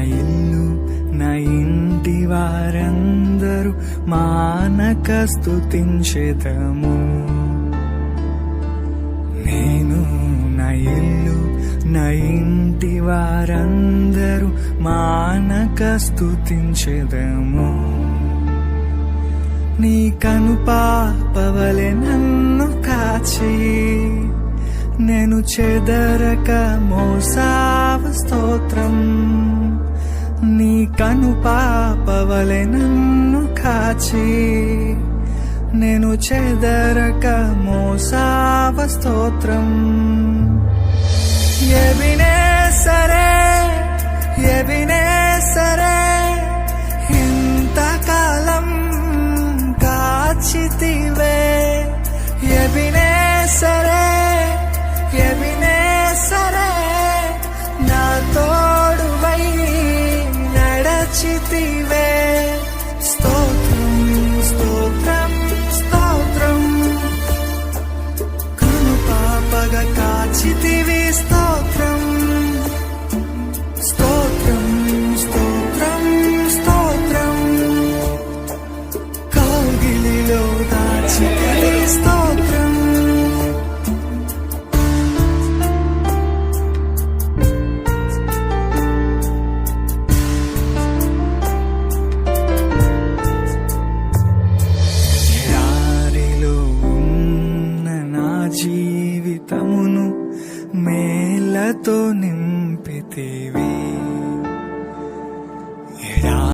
ఇల్లు నా ఇంటి వారందరూ మానక స్తుతించెదము. నేను నా ఇల్లు నా ఇంటి వారందరూ మానక స్తుతించెదము. నీ కనుపాపవలె నన్ను కాచి నేను చెదరక మోసావ స్తోత్రం. నీ కనుపాపవలె నన్ను కాచి నేను చెదరక మోసావ స్తోత్రం. ఎబినేసరే ఎబినేసరే ఇంతకాలం కాచితివే. ఎబినేసరే ఎబినేసరే నా తోడువై నడచితివే.